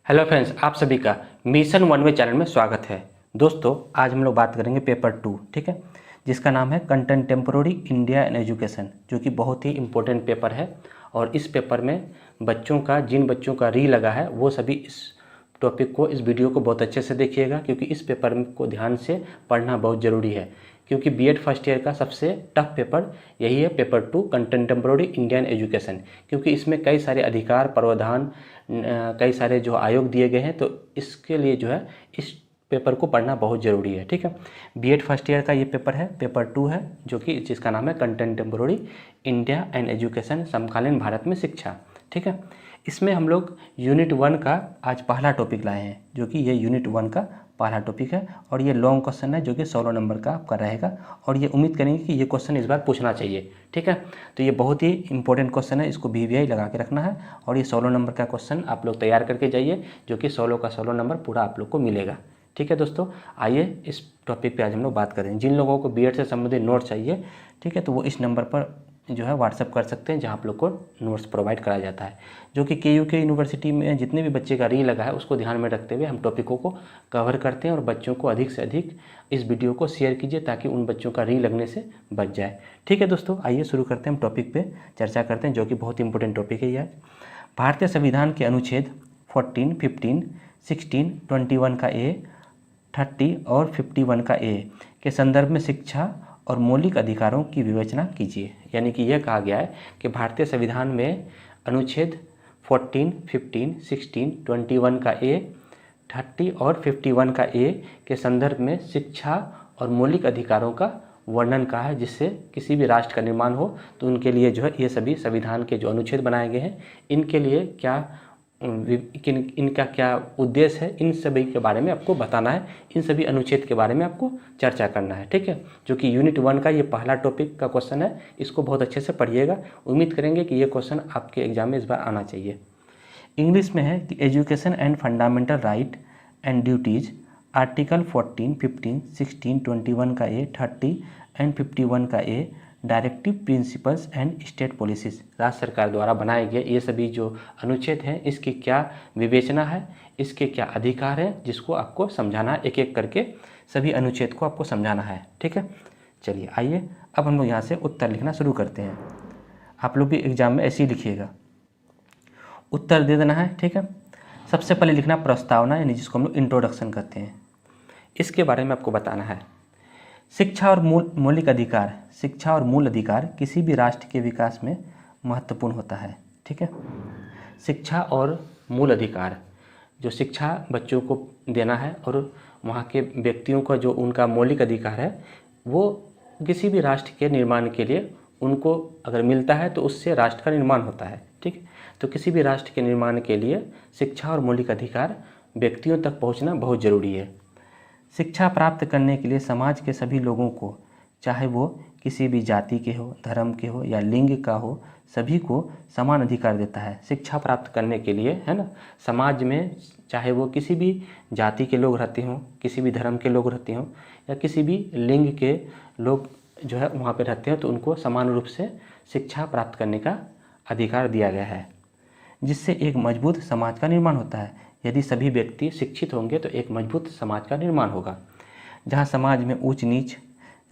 Hello friends, आप सभी का मिशन वन वे चैनल में स्वागत है। दोस्तों, आज हम लोग बात करेंगे पेपर 2, ठीक है, जिसका नाम है कंटेम्पोररी इंडिया एंड एजुकेशन, जो कि बहुत ही इम्पोर्टेंट पेपर है। और इस पेपर में जिन बच्चों का री लगा है वो सभी इस टॉपिक को, इस वीडियो को बहुत अच्छे से देखिएगा, क्योंकि इस पेपर को ध्यान से पढ़ना बहुत ज़रूरी है। क्योंकि बीएड फर्स्ट ईयर का सबसे टफ पेपर यही है, पेपर 2 कंटेम्पोररी इंडियन एजुकेशन। क्योंकि इसमें कई सारे अधिकार, प्रावधान, कई सारे जो आयोग दिए गए हैं, तो इसके लिए जो है इस पेपर को पढ़ना बहुत ज़रूरी है। ठीक है, बीएड फर्स्ट ईयर का ये पेपर है, पेपर 2 है, जो कि जिसका नाम है कंटेम्पोररी इंडिया एंड एजुकेशन, समकालीन भारत में शिक्षा। ठीक है, इसमें हम लोग यूनिट 1 का आज पहला टॉपिक लाए हैं, जो कि ये यूनिट 1 का पहला टॉपिक है। और ये लॉन्ग क्वेश्चन है, जो कि 16 नंबर का आपका रहेगा। और ये उम्मीद करेंगे कि ये क्वेश्चन इस बार पूछना चाहिए। ठीक है, तो ये बहुत ही इंपॉर्टेंट क्वेश्चन है, इसको वीवीआई लगा के रखना है। और ये 16 नंबर का क्वेश्चन आप लोग तैयार करके जाइए, जो कि 16 का 16 नंबर पूरा आप लोग को मिलेगा। ठीक है दोस्तों, आइए इस टॉपिक पे आज हम लोग बात करें। जिन लोगों को बीएड से संबंधित नोट चाहिए, ठीक है, तो वो इस नंबर पर जो है व्हाट्सअप कर सकते हैं, जहाँ आप लोग को नोट्स प्रोवाइड कराया जाता है। जो कि केयूके यूनिवर्सिटी में जितने भी बच्चे का री लगा है, उसको ध्यान में रखते हुए हम टॉपिकों को कवर करते हैं। और बच्चों को अधिक से अधिक इस वीडियो को शेयर कीजिए, ताकि उन बच्चों का री लगने से बच जाए। ठीक है दोस्तों, आइए शुरू करते हैं, हम टॉपिक पे चर्चा करते हैं, जो कि बहुत इंपॉर्टेंट टॉपिक है यह। भारतीय संविधान के अनुच्छेद 14, 15, 16, 21 का ए, 30 और 51 का ए के संदर्भ में शिक्षा और मौलिक अधिकारों की विवेचना कीजिए। यानी कि यह कहा गया है कि भारतीय संविधान में अनुच्छेद 14, 15, 16, 21 का ए, 30 और 51 का ए के संदर्भ में शिक्षा और मौलिक अधिकारों का वर्णन कहा है, जिससे किसी भी राष्ट्र का निर्माण हो तो उनके लिए जो है ये सभी संविधान के जो अनुच्छेद बनाए गए हैं, इनके लिए क्या इनका क्या उद्देश्य है, इन सभी के बारे में आपको बताना है। इन सभी अनुच्छेद के बारे में आपको चर्चा करना है। ठीक है, जो कि यूनिट 1 का ये पहला टॉपिक का क्वेश्चन है, इसको बहुत अच्छे से पढ़िएगा। उम्मीद करेंगे कि ये क्वेश्चन आपके एग्जाम में इस बार आना चाहिए। इंग्लिश में है कि education and fundamental right and duties, article 14, 15, 16, 21 का ए, 30 एंड 51 का A, directive principles and state policies, राज्य सरकार द्वारा बनाए गए ये सभी जो अनुच्छेद हैं, इसकी क्या विवेचना है, इसके क्या अधिकार हैं, जिसको आपको समझाना है। एक एक करके सभी अनुच्छेद को आपको समझाना है। ठीक है, चलिए आइए अब हम लोग यहाँ से उत्तर लिखना शुरू करते हैं। आप लोग भी एग्जाम में ऐसे ही लिखिएगा, उत्तर दे देना है। ठीक है, सबसे पहले लिखना प्रस्तावना, यानी जिसको हम लोग इंट्रोडक्शन कहते हैं। इसके बारे में आपको बताना है। शिक्षा और मौलिक अधिकार, शिक्षा और मूल अधिकार किसी भी राष्ट्र के विकास में महत्वपूर्ण होता है। ठीक है, शिक्षा और मूल अधिकार, जो शिक्षा बच्चों को देना है और वहाँ के व्यक्तियों का जो उनका मौलिक अधिकार है, वो किसी भी राष्ट्र के निर्माण के लिए उनको अगर मिलता है तो उससे राष्ट्र का निर्माण होता है। ठीक है, तो किसी भी राष्ट्र के निर्माण के लिए शिक्षा और मौलिक अधिकार व्यक्तियों तक पहुँचना बहुत ज़रूरी है। शिक्षा प्राप्त करने के लिए समाज के सभी लोगों को, चाहे वो किसी भी जाति के हो, धर्म के हो या लिंग का हो, सभी को समान अधिकार देता है। शिक्षा प्राप्त करने के लिए, है ना, समाज में चाहे वो किसी भी जाति के लोग रहते हों, किसी भी धर्म के लोग रहते हों, या किसी भी लिंग के लोग जो है वहाँ पे रहते हो, तो उनको समान रूप से शिक्षा प्राप्त करने का अधिकार दिया गया है, जिससे एक मजबूत समाज का निर्माण होता है। यदि सभी व्यक्ति शिक्षित होंगे तो एक मजबूत समाज का निर्माण होगा, जहाँ समाज में ऊंच नीच,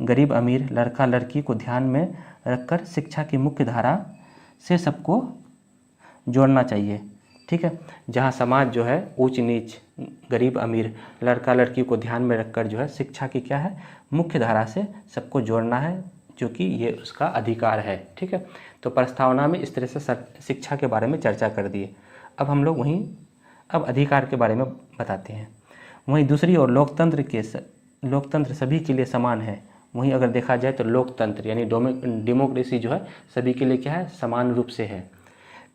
गरीब अमीर, लड़का लड़की को ध्यान में रखकर शिक्षा की मुख्य धारा से सबको जोड़ना चाहिए। ठीक है, जहाँ समाज जो है ऊंच नीच, गरीब अमीर, लड़का लड़की को ध्यान में रखकर जो है शिक्षा की क्या है, मुख्य धारा से सबको जोड़ना है, जो कि ये उसका अधिकार है। ठीक है, तो प्रस्तावना में इस तरह से शिक्षा के बारे में चर्चा कर दिए। अब हम लोग अब अधिकार के बारे में बताते हैं। वहीं दूसरी ओर लोकतंत्र सभी के लिए समान है। वहीं अगर देखा जाए तो लोकतंत्र यानी डेमोक्रेसी जो है सभी के लिए क्या है, समान रूप से है।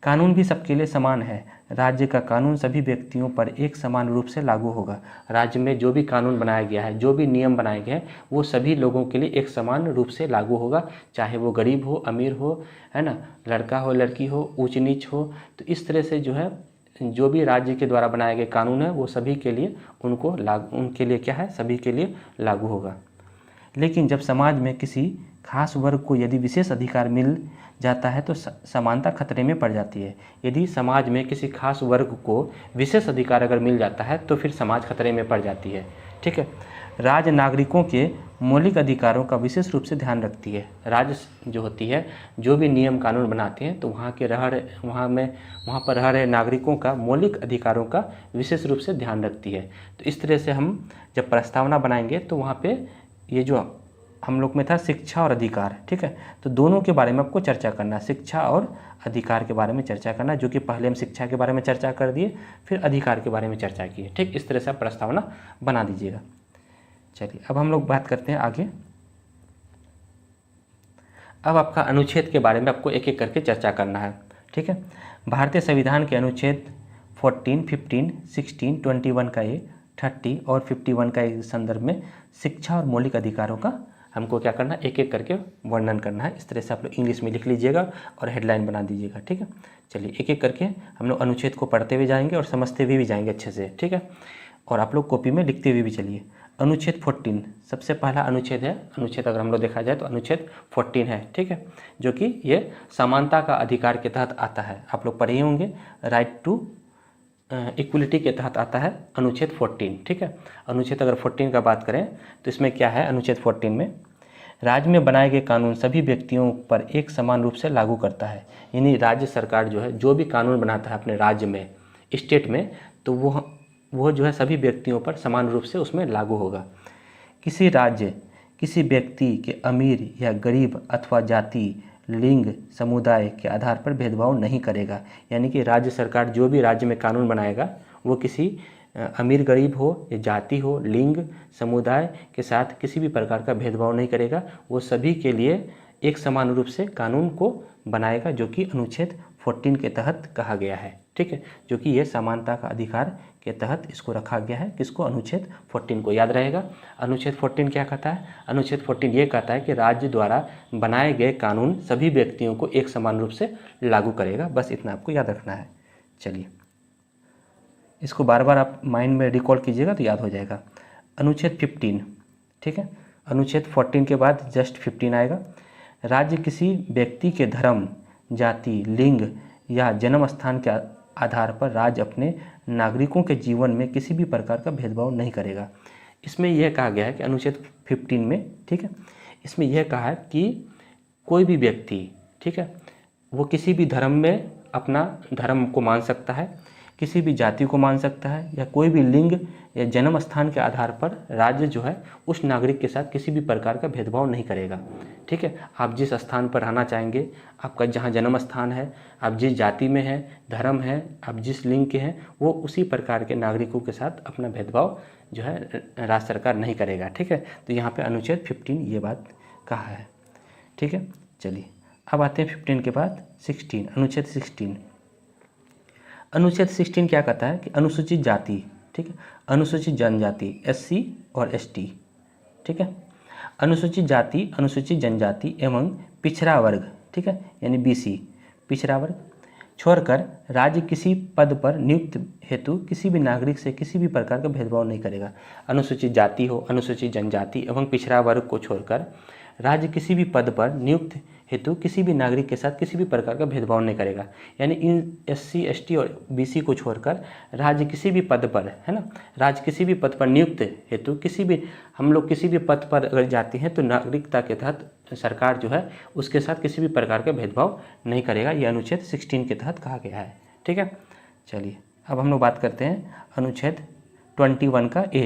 कानून भी सबके लिए समान है। राज्य का कानून सभी व्यक्तियों पर एक समान रूप से लागू होगा। राज्य में जो भी कानून बनाया गया है, जो भी नियम बनाए गए हैं, वो सभी लोगों के लिए एक समान रूप से लागू होगा, चाहे वो गरीब हो, अमीर हो, है ना, लड़का हो, लड़की हो, ऊंच नीच हो। तो इस तरह से जो है जो भी राज्य के द्वारा बनाए गए कानून है, वो सभी के लिए उनके लिए क्या है, सभी के लिए लागू होगा। लेकिन जब समाज में किसी खास वर्ग को यदि विशेष अधिकार मिल जाता है तो समानता खतरे में पड़ जाती है। यदि समाज में किसी खास वर्ग को विशेष अधिकार अगर मिल जाता है तो फिर समाज खतरे में पड़ जाती है। ठीक है। राज्य नागरिकों के मौलिक अधिकारों का विशेष रूप से ध्यान रखती है। राज्य जो होती है, जो भी नियम कानून बनाते हैं तो वहाँ पर रह रहे नागरिकों का मौलिक अधिकारों का विशेष रूप से ध्यान रखती है। तो इस तरह से हम जब प्रस्तावना बनाएंगे तो वहाँ पे ये जो हम लोग में था शिक्षा और अधिकार, ठीक है, तो दोनों के बारे में आपको चर्चा करना, शिक्षा और अधिकार के बारे में चर्चा करना, जो कि पहले हम शिक्षा के बारे में चर्चा कर दिए, फिर अधिकार के बारे में चर्चा किए। ठीक, इस तरह से आप प्रस्तावना बना दीजिएगा। चलिए अब हम लोग बात करते हैं आगे। अब आपका अनुच्छेद के बारे में आपको एक एक करके चर्चा करना है। ठीक है। भारतीय संविधान के अनुच्छेद 14, 15, 16, 21 का ए, 30 और 51 का एक संदर्भ में शिक्षा और मौलिक अधिकारों का हमको क्या करना है, एक एक करके वर्णन करना है। इस तरह से आप लोग इंग्लिश में लिख लीजिएगा और हेडलाइन बना दीजिएगा। ठीक है। चलिए एक एक करके हम लोग अनुच्छेद को पढ़ते हुए जाएंगे और समझते हुए भी जाएंगे अच्छे से। ठीक है। और आप लोग कॉपी में लिखते हुए भी चलिए। अनुच्छेद 14 सबसे पहला अनुच्छेद है। अनुच्छेद अगर हम लोग देखा जाए तो अनुच्छेद 14 है। ठीक है, जो कि ये समानता का अधिकार के तहत आता है। आप लोग पढ़े होंगे, राइट टू इक्वलिटी के तहत आता है अनुच्छेद 14। ठीक है। अनुच्छेद अगर 14 का बात करें तो इसमें क्या है, अनुच्छेद 14 में राज्य में बनाए गए कानून सभी व्यक्तियों पर एक समान रूप से लागू करता है। यानी राज्य सरकार जो है, जो भी कानून बनाता है अपने राज्य में, स्टेट में, तो वो जो है सभी व्यक्तियों पर समान रूप से उसमें लागू होगा। किसी राज्य किसी व्यक्ति के अमीर या गरीब अथवा जाति, लिंग, समुदाय के आधार पर भेदभाव नहीं करेगा। यानी कि राज्य सरकार जो भी राज्य में कानून बनाएगा वो किसी अमीर गरीब हो या जाति हो, लिंग, समुदाय के साथ किसी भी प्रकार का भेदभाव नहीं करेगा। वो सभी के लिए एक समान रूप से कानून को बनाएगा, जो कि अनुच्छेद 14 के तहत कहा गया है। ठीक है, जो कि ये समानता का अधिकार के तहत इसको रखा गया है। किसको, अनुच्छेद 14 को। याद रहेगा अनुच्छेद 14 क्या कहता है। अनुच्छेद 14 ये कहता है कि राज्य द्वारा बनाए गए कानून सभी व्यक्तियों को एक समान रूप से लागू करेगा। बस इतना आपको याद रखना है। चलिए इसको बार बार आप माइंड में रिकॉल कीजिएगा तो याद हो जाएगा। अनुच्छेद 15, ठीक है, अनुच्छेद 14 के बाद जस्ट 15 आएगा। राज्य किसी व्यक्ति के धर्म, जाति, लिंग या जन्म स्थान के आधार पर राज्य अपने नागरिकों के जीवन में किसी भी प्रकार का भेदभाव नहीं करेगा। इसमें यह कहा गया है कि अनुच्छेद 15 में, ठीक है, इसमें यह कहा है कि कोई भी व्यक्ति, ठीक है, वो किसी भी धर्म में अपना धर्म को मान सकता है, किसी भी जाति को मान सकता है, या कोई भी लिंग या जन्म स्थान के आधार पर राज्य जो है उस नागरिक के साथ किसी भी प्रकार का भेदभाव नहीं करेगा। ठीक है, आप जिस स्थान पर रहना चाहेंगे, आपका जहाँ जन्म स्थान है, आप जिस जाति में हैं, धर्म है, आप जिस लिंग के हैं, वो उसी प्रकार के नागरिकों के साथ अपना भेदभाव जो है राज्य सरकार नहीं करेगा। ठीक है, तो यहाँ पे अनुच्छेद 15 ये बात कहा है। ठीक है, चलिए अब आते हैं 15 के बाद 16, अनुच्छेद 16। अनुच्छेद 16 क्या कहता है कि अनुसूचित जाति, ठीक है, अनुसूचित जनजाति, SC और ST, ठीक है, अनुसूचित जाति, अनुसूचित जनजाति एवं पिछड़ा वर्ग, ठीक है, यानी BC, पिछड़ा वर्ग छोड़कर राज्य किसी पद पर नियुक्त हेतु किसी भी नागरिक से किसी भी प्रकार का भेदभाव नहीं करेगा। अनुसूचित जाति हो, अनुसूचित जनजाति एवं पिछड़ा वर्ग को छोड़कर राज्य किसी भी पद पर नियुक्त हेतु किसी भी नागरिक के साथ किसी भी प्रकार का भेदभाव नहीं करेगा। यानी इन SC, ST और BC को छोड़कर राज्य किसी भी पद पर, है ना, राज्य किसी भी पद पर नियुक्त हेतु किसी भी, हम लोग किसी भी पद पर अगर जाते हैं तो नागरिकता के तहत सरकार जो है उसके साथ किसी भी प्रकार का भेदभाव नहीं करेगा। ये अनुच्छेद 16 के तहत कहा गया है। ठीक है, चलिए अब हम लोग बात करते हैं अनुच्छेद 21 का A,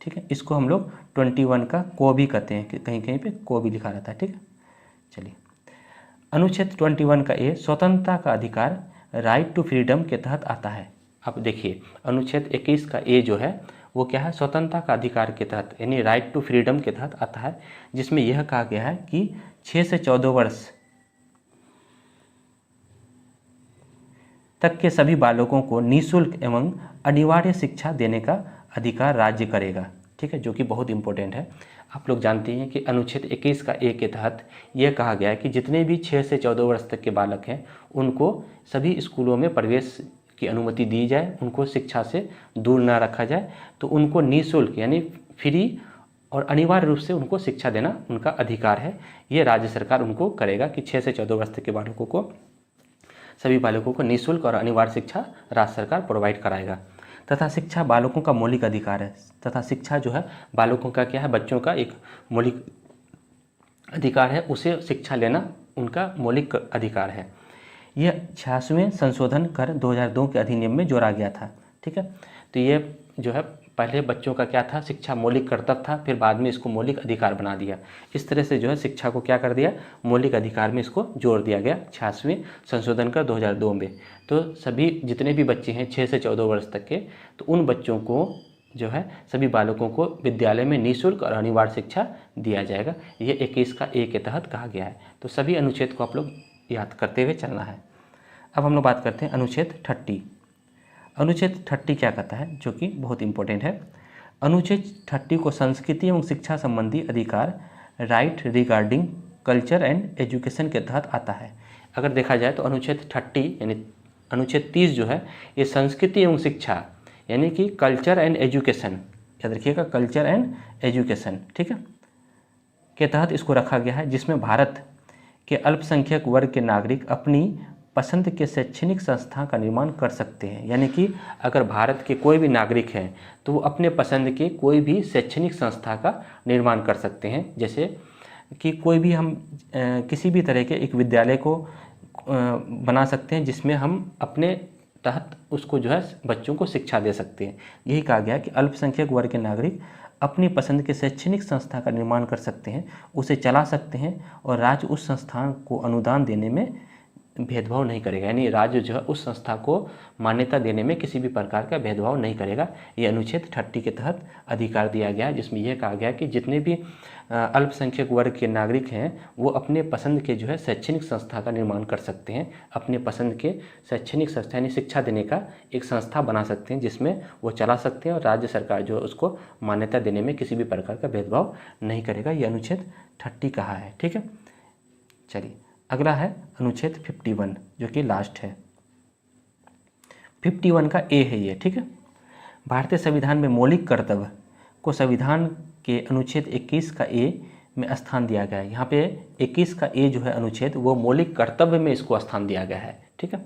ठीक है, इसको हम लोग 21 का को भी कहते हैं, कि कहीं कहीं पे को भी लिखा रहता है। ठीक है, चलिए अनुच्छेद 21 का A स्वतंत्रता का अधिकार, राइट टू फ्रीडम के तहत आता है। अब देखिए अनुच्छेद 21 का A जो है वो क्या है, स्वतंत्रता का अधिकार के तहत, यानी राइट टू फ्रीडम के तहत आता है, जिसमें यह कहा गया है कि 6 से 14 वर्ष तक के सभी बालकों को निःशुल्क एवं अनिवार्य शिक्षा देने का अधिकार राज्य करेगा। ठीक है, जो कि बहुत इंपॉर्टेंट है। आप लोग जानते हैं कि अनुच्छेद 21 का A के तहत यह कहा गया है कि जितने भी 6 से 14 वर्ष तक के बालक हैं उनको सभी स्कूलों में प्रवेश की अनुमति दी जाए, उनको शिक्षा से दूर ना रखा जाए, तो उनको निःशुल्क यानी फ्री और अनिवार्य रूप से उनको शिक्षा देना उनका अधिकार है। ये राज्य सरकार उनको करेगा कि 6 से 14 वर्ष तक के बालकों को, सभी बालकों को निःशुल्क और अनिवार्य शिक्षा राज्य सरकार प्रोवाइड कराएगा। तथा शिक्षा बालकों का मौलिक अधिकार है। तथा शिक्षा जो है बालकों का क्या है, बच्चों का एक मौलिक अधिकार है, उसे शिक्षा लेना उनका मौलिक अधिकार है। यह 86वें संशोधन कर 2002 के अधिनियम में जोड़ा गया था। ठीक है, तो ये जो है पहले बच्चों का क्या था, शिक्षा मौलिक कर्तव्य था, फिर बाद में इसको मौलिक अधिकार बना दिया। इस तरह से जो है शिक्षा को क्या कर दिया, मौलिक अधिकार में इसको जोड़ दिया गया 86वें संशोधन कर 2002 में। तो सभी जितने भी बच्चे हैं 6 से 14 वर्ष तक के, तो उन बच्चों को जो है सभी बालकों को विद्यालय में निःशुल्क और अनिवार्य शिक्षा दिया जाएगा। ये 21 का ए के तहत कहा गया है। तो सभी अनुच्छेद को आप लोग याद करते हुए चलना है। अब हम लोग बात करते हैं अनुच्छेद 30। अनुच्छेद 30 क्या कहता है, जो कि बहुत इंपॉर्टेंट है। अनुच्छेद 30 को संस्कृति एवं शिक्षा संबंधी अधिकार, right regarding culture and education के तहत आता है। अगर देखा जाए तो अनुच्छेद 30 यानी अनुच्छेद 30 जो है ये संस्कृति एवं शिक्षा यानी कि कल्चर एंड एजुकेशन, याद रखिएगा कल्चर एंड एजुकेशन, ठीक है, के तहत इसको रखा गया है, जिसमें भारत के अल्पसंख्यक वर्ग के नागरिक अपनी पसंद के शैक्षणिक संस्था का निर्माण कर सकते हैं। यानी कि अगर भारत के कोई भी नागरिक हैं तो वो अपने पसंद के कोई भी शैक्षणिक संस्था का निर्माण कर सकते हैं। जैसे कि कोई भी हम किसी भी तरह के एक विद्यालय को बना सकते हैं जिसमें हम अपने तहत उसको जो है बच्चों को शिक्षा दे सकते हैं। यही कहा गया कि अल्पसंख्यक वर्ग के नागरिक अपनी पसंद के शैक्षणिक संस्था का निर्माण कर सकते हैं, उसे चला सकते हैं और राज्य उस संस्थान को अनुदान देने में भेदभाव नहीं करेगा। यानी राज्य जो है उस संस्था को मान्यता देने में किसी भी प्रकार का भेदभाव नहीं करेगा। ये अनुच्छेद 30 के तहत अधिकार दिया गया है, जिसमें यह कहा गया कि जितने भी अल्पसंख्यक वर्ग के नागरिक हैं वो अपने पसंद के जो है शैक्षणिक संस्था का निर्माण कर सकते हैं। अपने पसंद के शैक्षणिक संस्था यानी शिक्षा देने का एक संस्था बना सकते हैं जिसमें वो चला सकते हैं और राज्य सरकार जो है उसको मान्यता देने में किसी भी प्रकार का भेदभाव नहीं करेगा। ये अनुच्छेद 30 कहा है। ठीक है, चलिए अगला है अनुच्छेद 51 जो कि लास्ट है। 51 का ए है ये। ठीक है, भारतीय संविधान में मौलिक कर्तव्य को संविधान के अनुच्छेद 21 का ए में स्थान दिया गया है। यहाँ पे 21 का ए जो है अनुच्छेद वो मौलिक कर्तव्य में इसको स्थान दिया गया है। ठीक है,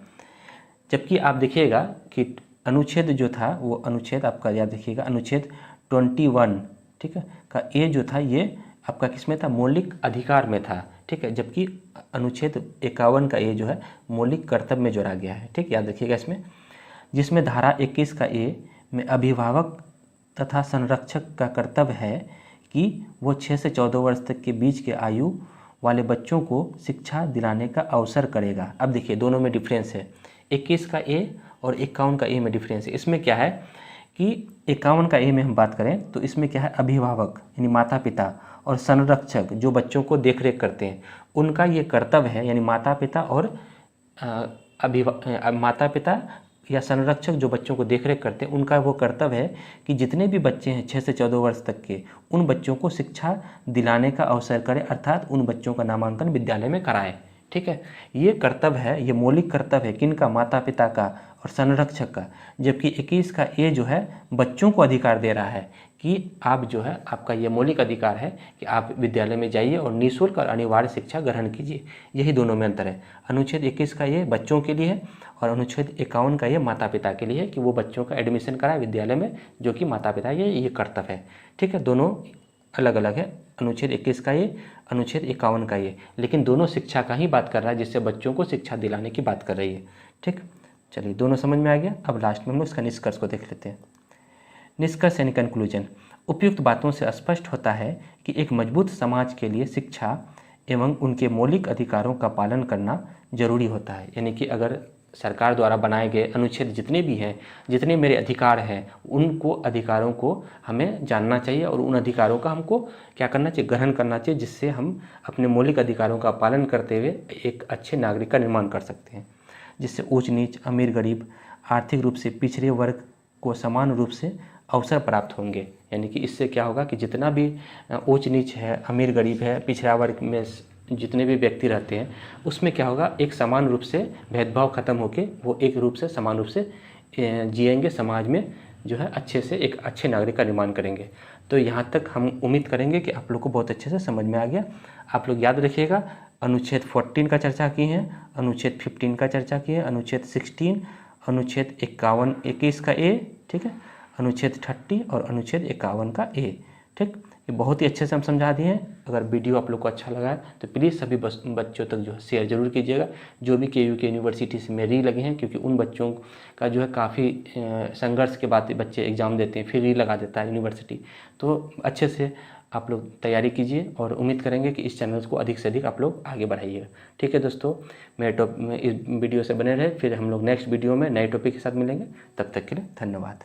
जबकि आप देखिएगा कि अनुच्छेद जो था वो अनुच्छेद आपका याद रखिएगा अनुच्छेद 21 ठीक है का ए जो था ये आपका किसमें था, मौलिक अधिकार में था। ठीक है, जबकि अनुच्छेद 51 का ए जो है मौलिक कर्तव्य में जोड़ा गया है। ठीक, याद रखिएगा इसमें, जिसमें धारा 21 का ए में अभिभावक तथा संरक्षक का कर्तव्य है कि वो 6 से 14 वर्ष तक के बीच के आयु वाले बच्चों को शिक्षा दिलाने का अवसर करेगा। अब देखिए दोनों में डिफरेंस है, 21 का ए और 51 का ए में डिफरेंस है। इसमें क्या है कि 51 का ए में हम बात करें तो इसमें क्या है, अभिभावक यानी माता पिता और संरक्षक जो बच्चों को देखरेख करते हैं उनका ये कर्तव्य है, यानी माता पिता और माता पिता या संरक्षक जो बच्चों को देखरेख करते हैं उनका वो कर्तव्य है कि जितने भी बच्चे हैं 6 से 14 वर्ष तक के उन बच्चों को शिक्षा दिलाने का अवसर करें, अर्थात उन बच्चों का नामांकन विद्यालय में कराएं। ठीक है, ये कर्तव्य है, ये मौलिक कर्तव्य है किनका, माता पिता का और संरक्षक का। जबकि 21 का ए जो है बच्चों को अधिकार दे रहा है कि आप जो है आपका ये मौलिक अधिकार है कि आप विद्यालय में जाइए और निःशुल्क और अनिवार्य शिक्षा ग्रहण कीजिए। यही दोनों में अंतर है। अनुच्छेद 21 का ये बच्चों के लिए है और अनुच्छेद 51 का ये माता पिता के लिए है कि वो बच्चों का एडमिशन कराए विद्यालय में, जो कि माता पिता ये कर्तव्य है। ठीक है, दोनों अलग अलग है, अनुच्छेद 21 का ये, अनुच्छेद 51 का ये, लेकिन दोनों शिक्षा का ही बात कर रहा है, जिससे बच्चों को शिक्षा दिलाने की बात कर रही है। ठीक, चलिए दोनों समझ में आ गया। अब लास्ट में हम लोग इसका निष्कर्ष को देख लेते हैं। निष्कर्ष यानी कंक्लूजन। उपयुक्त बातों से स्पष्ट होता है कि एक मजबूत समाज के लिए शिक्षा एवं उनके मौलिक अधिकारों का पालन करना जरूरी होता है। यानी कि अगर सरकार द्वारा बनाए गए अनुच्छेद जितने भी हैं, जितने मेरे अधिकार हैं, उनको अधिकारों को हमें जानना चाहिए और उन अधिकारों का हमको क्या करना चाहिए, ग्रहण करना चाहिए, जिससे हम अपने मौलिक अधिकारों का पालन करते हुए एक अच्छे नागरिक का निर्माण कर सकते हैं, जिससे ऊंच नीच, अमीर गरीब, आर्थिक रूप से पिछड़े वर्ग को समान रूप से अवसर प्राप्त होंगे। यानी कि इससे क्या होगा कि जितना भी ऊंच नीच है, अमीर गरीब है, पिछड़ा वर्ग में जितने भी व्यक्ति रहते हैं उसमें क्या होगा, एक समान रूप से भेदभाव खत्म होके वो एक रूप से समान रूप से जिएंगे, समाज में जो है अच्छे से एक अच्छे नागरिक का निर्माण करेंगे। तो यहाँ तक हम उम्मीद करेंगे कि आप लोग को बहुत अच्छे से समझ में आ गया। आप लोग याद रखिएगा, अनुच्छेद 14 का चर्चा की है, अनुच्छेद 15 का चर्चा की है, अनुच्छेद 16, अनुच्छेद 21 का ए, ठीक है, अनुच्छेद 30 और अनुच्छेद 51 का ए, ठीक। ये बहुत ही अच्छे से हम समझा दिए हैं। अगर वीडियो आप लोग को अच्छा लगा है तो प्लीज़ सभी बच्चों तक जो है शेयर जरूर कीजिएगा, जो भी KU के यूनिवर्सिटी से में री लगे हैं, क्योंकि उन बच्चों का जो है काफ़ी संघर्ष के बाद बच्चे एग्ज़ाम देते हैं, फिर री लगा देता है यूनिवर्सिटी। तो अच्छे से आप लोग तैयारी कीजिए और उम्मीद करेंगे कि इस चैनल को अधिक से अधिक आप लोग आगे बढ़ाइएगा। ठीक है दोस्तों, मेरे इस वीडियो से बने रहे, फिर हम लोग नेक्स्ट वीडियो में नए टॉपिक के साथ मिलेंगे। तब तक के लिए धन्यवाद।